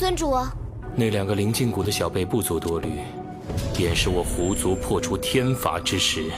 尊主啊，那2个灵境谷的小辈不足多虑，便是我狐族破除天罚之时。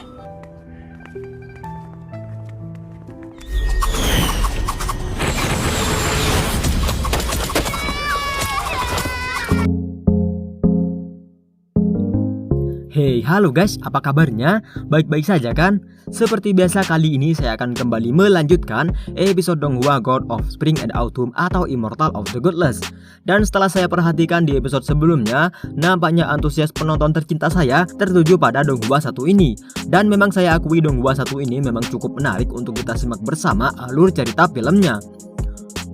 Hey, halo guys, apa kabarnya? Baik-baik saja kan? Seperti biasa kali ini saya akan kembali melanjutkan episode Donghua God of Spring and Autumn atau Immortal of the Godless. Dan setelah saya perhatikan di episode sebelumnya, nampaknya antusias penonton tercinta saya tertuju pada Donghua 1 ini. Dan memang saya akui Donghua 1 ini memang cukup menarik untuk kita simak bersama alur cerita filmnya.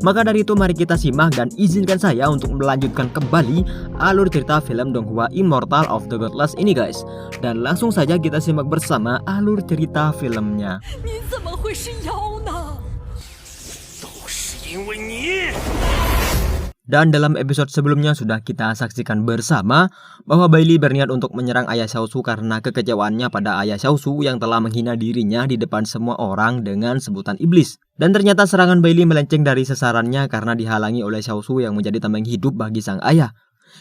Maka dari itu mari kita simak dan izinkan saya untuk melanjutkan kembali alur cerita film Donghua Immortal of the Godless ini guys. Dan langsung saja kita simak bersama alur cerita filmnya. Dan dalam episode sebelumnya sudah kita saksikan bersama bahwa Bailey berniat untuk menyerang Ayah Xiaosu karena kekecewaannya pada Ayah Xiaosu yang telah menghina dirinya di depan semua orang dengan sebutan iblis. Dan ternyata serangan Bailey melenceng dari sasarannya karena dihalangi oleh Xiaosu yang menjadi tameng hidup bagi sang ayah.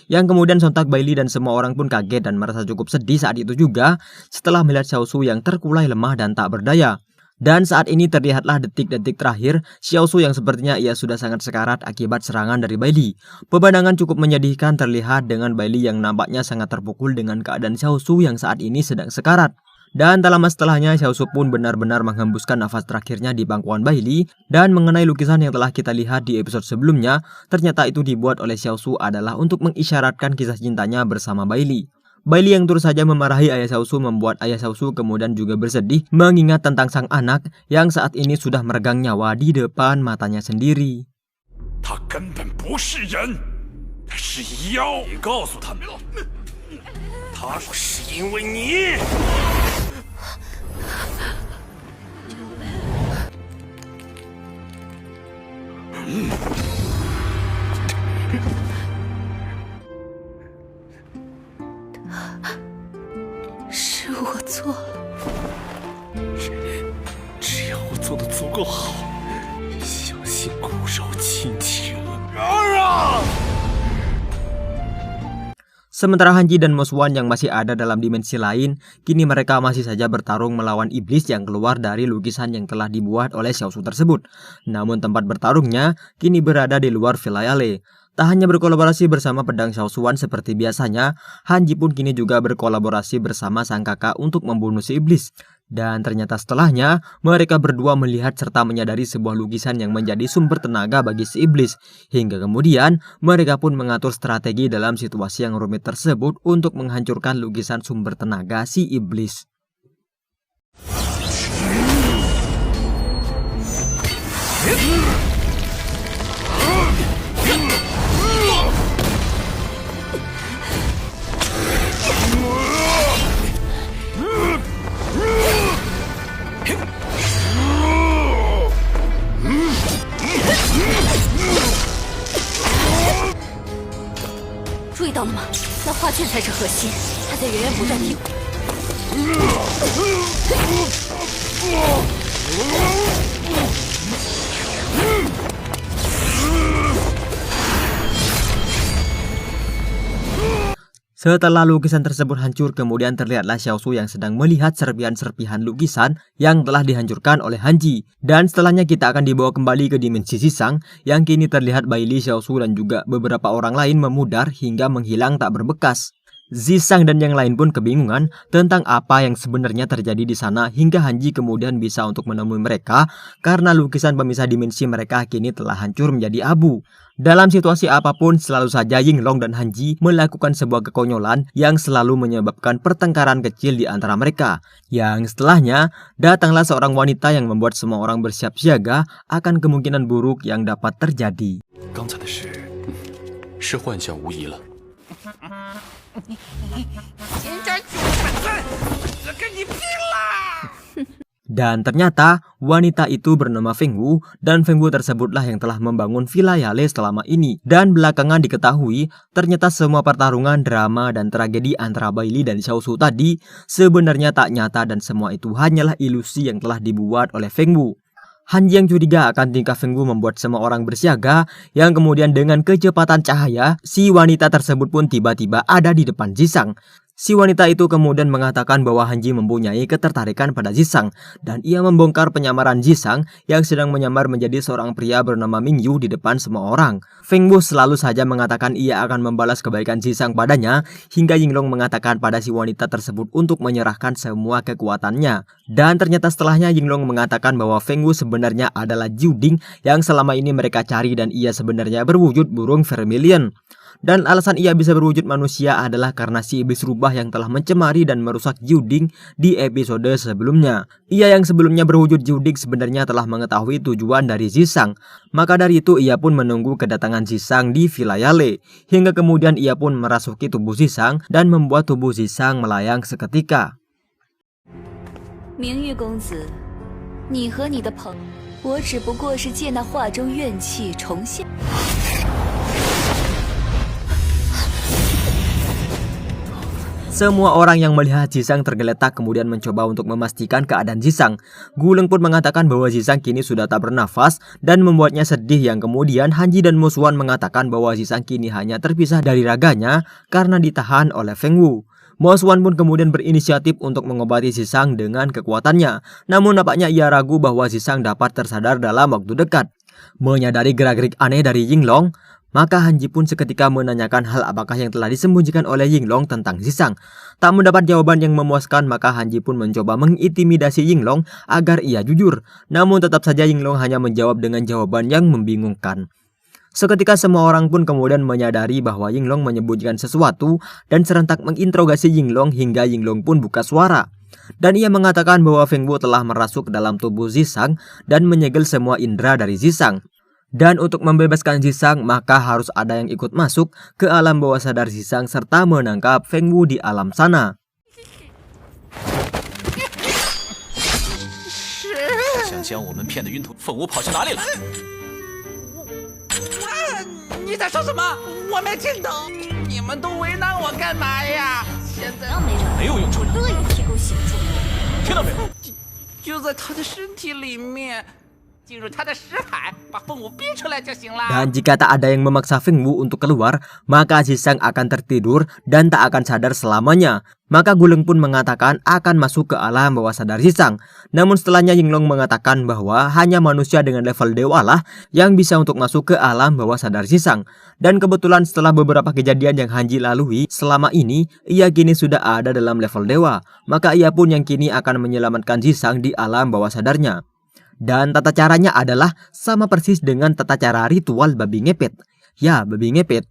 Yang kemudian sontak Bailey dan semua orang pun kaget dan merasa cukup sedih saat itu juga setelah melihat Xiaosu yang terkulai lemah dan tak berdaya. Dan saat ini terlihatlah detik-detik terakhir Xiaosu yang sepertinya ia sudah sangat sekarat akibat serangan dari Bailey. Pemandangan cukup menyedihkan terlihat dengan Bailey yang nampaknya sangat terpukul dengan keadaan Xiaosu yang saat ini sedang sekarat. Dan tak lama setelahnya Xiaosu pun benar-benar menghembuskan nafas terakhirnya di bangkuan Bailey. Dan mengenai lukisan yang telah kita lihat di episode sebelumnya, ternyata itu dibuat oleh Xiaosu adalah untuk mengisyaratkan kisah cintanya bersama Bailey. Bailey yang terus saja memarahi Ayah Xiaosu membuat Ayah Xiaosu kemudian juga bersedih mengingat tentang sang anak yang saat ini sudah meregang nyawa di depan matanya sendiri. Sementara Hanji dan Moswan yang masih ada dalam dimensi lain, kini mereka masih saja bertarung melawan iblis yang keluar dari lukisan yang telah dibuat oleh Xiaosu tersebut. Namun tempat bertarungnya kini berada di luar Vilayale. Tak hanya berkolaborasi bersama pedang Xiaosuan seperti biasanya, Hanji pun kini juga berkolaborasi bersama sang kakak untuk membunuh si iblis. Dan ternyata setelahnya, mereka berdua melihat serta menyadari sebuah lukisan yang menjadi sumber tenaga bagi si iblis. Hingga kemudian, mereka pun mengatur strategi dalam situasi yang rumit tersebut untuk menghancurkan lukisan sumber tenaga si iblis. Setelah lukisan tersebut hancur, kemudian terlihatlah Xiaosu yang sedang melihat serpihan-serpihan lukisan yang telah dihancurkan oleh Hanji. Dan setelahnya kita akan dibawa kembali ke dimensi Zixang yang kini terlihat Bailey, Xiaosu dan juga beberapa orang lain memudar hingga menghilang tak berbekas. Zixang dan yang lain pun kebingungan tentang apa yang sebenarnya terjadi di sana hingga Hanji kemudian bisa untuk menemui mereka karena lukisan pemisah dimensi mereka kini telah hancur menjadi abu. Dalam situasi apapun selalu saja Yinglong dan Hanji melakukan sebuah kekonyolan yang selalu menyebabkan pertengkaran kecil di antara mereka. Yang setelahnya datanglah seorang wanita yang membuat semua orang bersiap siaga akan kemungkinan buruk yang dapat terjadi. Dan ternyata wanita itu bernama Feng Wu, dan Feng Wu tersebutlah yang telah membangun Vilayale selama ini. Dan belakangan diketahui ternyata semua pertarungan, drama dan tragedi antara Bailey dan Xiaosu tadi sebenarnya tak nyata dan semua itu hanyalah ilusi yang telah dibuat oleh Feng Wu. Hanji yang curiga akan tingkah Feng Wu membuat semua orang bersiaga, yang kemudian dengan kecepatan cahaya, si wanita tersebut pun tiba-tiba ada di depan Zhisang. Si wanita itu kemudian mengatakan bahwa Hanji mempunyai ketertarikan pada Zhisang, dan ia membongkar penyamaran Zhisang yang sedang menyamar menjadi seorang pria bernama Ming Yu di depan semua orang. Feng Wu selalu saja mengatakan ia akan membalas kebaikan Zhisang padanya, hingga Yinglong mengatakan pada si wanita tersebut untuk menyerahkan semua kekuatannya. Dan ternyata setelahnya Yinglong mengatakan bahwa Feng Wu sebenarnya adalah Jiu Ding yang selama ini mereka cari, dan ia sebenarnya berwujud burung vermilion. Dan alasan ia bisa berwujud manusia adalah karena si iblis rubah yang telah mencemari dan merusak Jiu Ding di episode sebelumnya. Ia yang sebelumnya berwujud Jiu Ding sebenarnya telah mengetahui tujuan dari Zhisang. Maka dari itu ia pun menunggu kedatangan Zhisang di wilayah Le. Hingga kemudian ia pun merasuki tubuh Zhisang dan membuat tubuh Zhisang melayang seketika. Mingyu公子，你和你的朋友，我只不过是借那画中怨气重现。 Semua orang yang melihat Zhisang tergeletak kemudian mencoba untuk memastikan keadaan Zhisang. Guleng pun mengatakan bahwa Zhisang kini sudah tak bernafas dan membuatnya sedih, yang kemudian Hanji dan Mosuan mengatakan bahwa Zhisang kini hanya terpisah dari raganya karena ditahan oleh Feng Wu. Mosuan pun kemudian berinisiatif untuk mengobati Zhisang dengan kekuatannya. Namun nampaknya ia ragu bahwa Zhisang dapat tersadar dalam waktu dekat. Menyadari gerak-gerik aneh dari Yinglong, maka Hanji pun seketika menanyakan hal apakah yang telah disembunyikan oleh Yinglong tentang Zhisang. Tak mendapat jawaban yang memuaskan, maka Hanji pun mencoba mengintimidasi Yinglong agar ia jujur. Namun tetap saja Yinglong hanya menjawab dengan jawaban yang membingungkan. Seketika semua orang pun kemudian menyadari bahwa Yinglong menyembunyikan sesuatu dan serentak menginterogasi Yinglong hingga Yinglong pun buka suara. Dan ia mengatakan bahwa Feng Wu telah merasuk ke dalam tubuh Zhisang dan menyegel semua indera dari Zhisang. Dan untuk membebaskan Zhisang, maka harus ada yang ikut masuk ke alam bawah sadar Zhisang serta menangkap Feng Wu di alam sana. 想将我们骗得晕头，凤舞跑去哪里了？你在说什么？我没听懂。你们都为难我干嘛呀？现在没有用处，乐意提供协助。听到没有？就在他的身体里面，进入他的识海，把凤舞逼出来就行了。 Dan jika tak ada yang memaksa Feng Wu untuk keluar, maka Zhisang akan tertidur dan tak akan sadar selamanya. Maka Guleng pun mengatakan akan masuk ke alam bawah sadar Zhisang. Namun setelahnya Yinglong mengatakan bahwa hanya manusia dengan level dewa lah yang bisa untuk masuk ke alam bawah sadar Zhisang. Dan kebetulan setelah beberapa kejadian yang Hanji lalui selama ini, ia kini sudah ada dalam level dewa. Maka ia pun yang kini akan menyelamatkan Zhisang di alam bawah sadarnya. Dan tata caranya adalah sama persis dengan tata cara ritual babi ngepet. Ya, babi ngepet.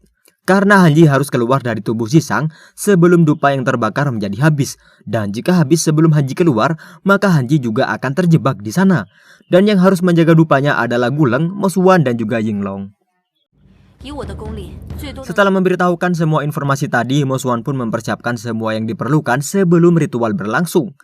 Karena Hanji harus keluar dari tubuh Zhisang sebelum dupa yang terbakar menjadi habis. Dan jika habis sebelum Hanji keluar, maka Hanji juga akan terjebak di sana. Dan yang harus menjaga dupanya adalah Guleng, Mosuan, dan juga Yinglong. Setelah memberitahukan semua informasi tadi, Mosuan pun mempersiapkan semua yang diperlukan sebelum ritual berlangsung.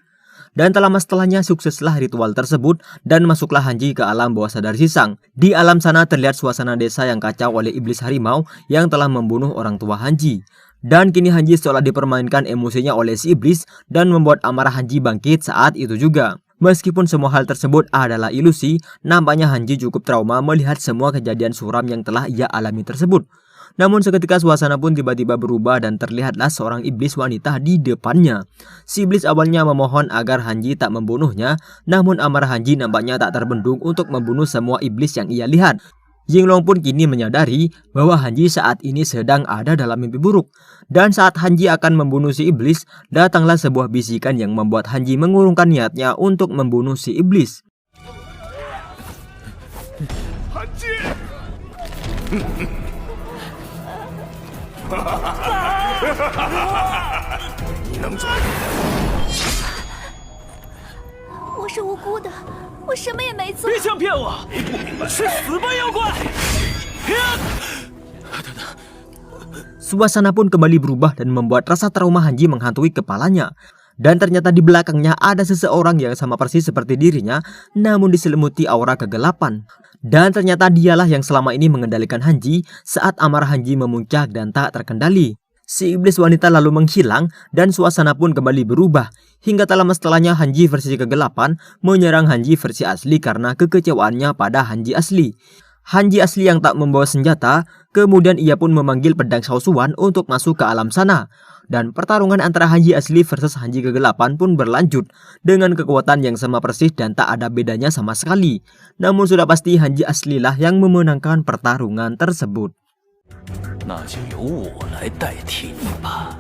Dan tak lama setelahnya sukseslah ritual tersebut dan masuklah Hanji ke alam bawah sadar Zhisang. Di alam sana terlihat suasana desa yang kacau oleh iblis harimau yang telah membunuh orang tua Hanji. Dan kini Hanji seolah dipermainkan emosinya oleh si iblis dan membuat amarah Hanji bangkit saat itu juga. Meskipun semua hal tersebut adalah ilusi, nampaknya Hanji cukup trauma melihat semua kejadian suram yang telah ia alami tersebut. Namun seketika suasana pun tiba-tiba berubah dan terlihatlah seorang iblis wanita di depannya. Si iblis awalnya memohon agar Hanji tak membunuhnya, namun amarah Hanji nampaknya tak terbendung untuk membunuh semua iblis yang ia lihat. Yinglong pun kini menyadari bahwa Hanji saat ini sedang ada dalam mimpi buruk. Dan saat Hanji akan membunuh si iblis, datanglah sebuah bisikan yang membuat Hanji mengurungkan niatnya untuk membunuh si iblis. Hanji! 你能做？我是无辜的，我什么也没做。别想骗我！去死吧，妖怪！ Suasana pun kembali berubah dan membuat rasa trauma Hanji menghantui kepalanya. Dan ternyata di belakangnya ada seseorang yang sama persis seperti dirinya, namun diselimuti aura kegelapan. Dan ternyata dialah yang selama ini mengendalikan Hanji saat amarah Hanji memuncak dan tak terkendali. Si iblis wanita lalu menghilang dan suasana pun kembali berubah. Hingga tak lama setelahnya Hanji versi kegelapan menyerang Hanji versi asli karena kekecewaannya pada Hanji asli. Hanji asli yang tak membawa senjata, kemudian ia pun memanggil pedang Xiaoshuan untuk masuk ke alam sana. Dan pertarungan antara Hanji asli versus Hanji kegelapan pun berlanjut dengan kekuatan yang sama persis dan tak ada bedanya sama sekali. Namun sudah pasti Hanji aslilah yang memenangkan pertarungan tersebut. 那就由我来代替你吧。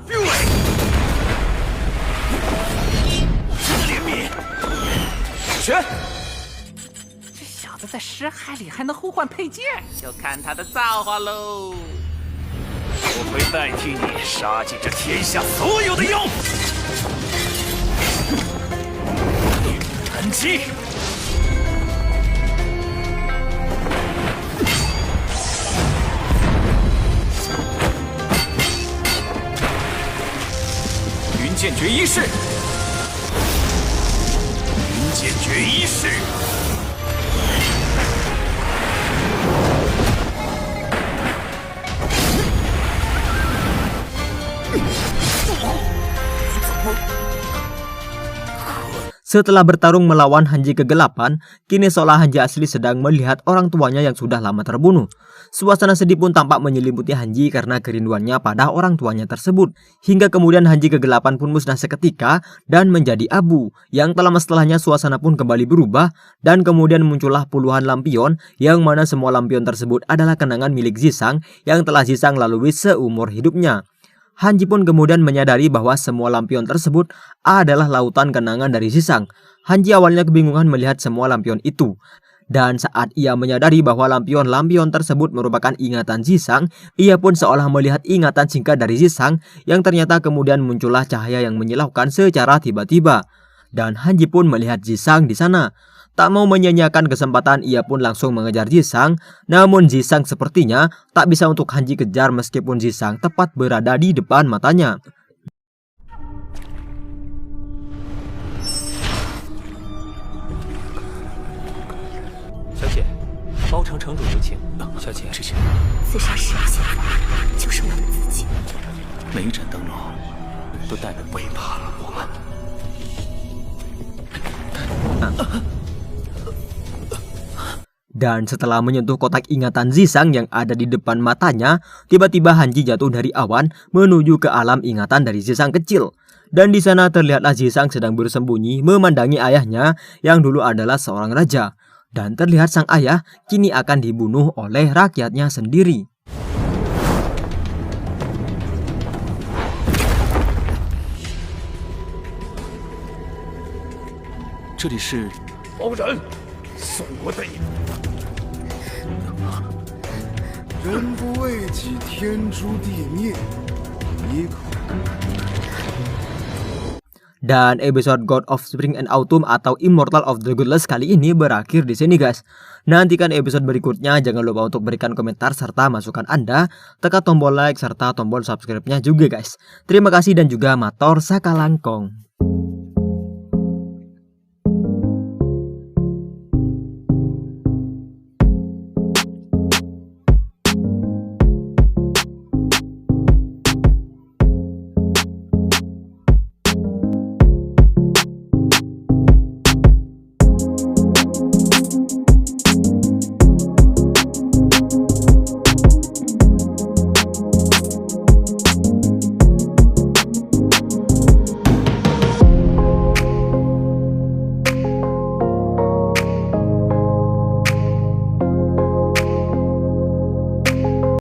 怜悯，拳！这小子在石海里还能互换佩剑，就看他的造化喽！我会代替你杀尽这天下所有的妖。thần击！ 剑诀一式，云剑诀一式，Setelah bertarung melawan Hanji kegelapan, kini seolah Hanji asli sedang melihat orang tuanya yang sudah lama terbunuh. Suasana sedih pun tampak menyelimuti Hanji karena kerinduannya pada orang tuanya tersebut. Hingga kemudian Hanji kegelapan pun musnah seketika dan menjadi abu. Yang tak lama setelahnya suasana pun kembali berubah dan kemudian muncullah puluhan lampion yang mana semua lampion tersebut adalah kenangan milik Zisang yang telah Zisang lalui seumur hidupnya. Hanji pun kemudian menyadari bahwa semua lampion tersebut adalah lautan kenangan dari Zisang. Hanji awalnya kebingungan melihat semua lampion itu. Dan saat ia menyadari bahwa lampion-lampion tersebut merupakan ingatan Zisang, ia pun seolah melihat ingatan singkat dari Zisang yang ternyata kemudian muncullah cahaya yang menyilaukan secara tiba-tiba. Dan Hanji pun melihat Zisang di sana. Tak mau menyia-nyiakan kesempatan, ia pun langsung mengejar Zisang. Namun Zisang sepertinya tak bisa untuk Hanji kejar meskipun Zisang tepat berada di depan matanya. 小姐，包城城主有请。小姐，这些自杀时的幸福就是我的自己。每一盏灯笼都代表背叛了我们。 Dan setelah menyentuh kotak ingatan Zisang yang ada di depan matanya, tiba-tiba Hanji jatuh dari awan menuju ke alam ingatan dari Zisang kecil. Dan di sana terlihatlah Zisang sedang bersembunyi memandangi ayahnya yang dulu adalah seorang raja. Dan terlihat sang ayah kini akan dibunuh oleh rakyatnya sendiri. 这里是包拯，送我的一。人不为己，天诛地灭。一口。 Dan episode God of Spring and Autumn atau Immortal of the Godless kali ini berakhir di sini guys. Nantikan episode berikutnya, jangan lupa untuk berikan komentar serta masukan Anda, tekan tombol like serta tombol subscribe-nya juga guys. Terima kasih dan juga matur sakalangkong.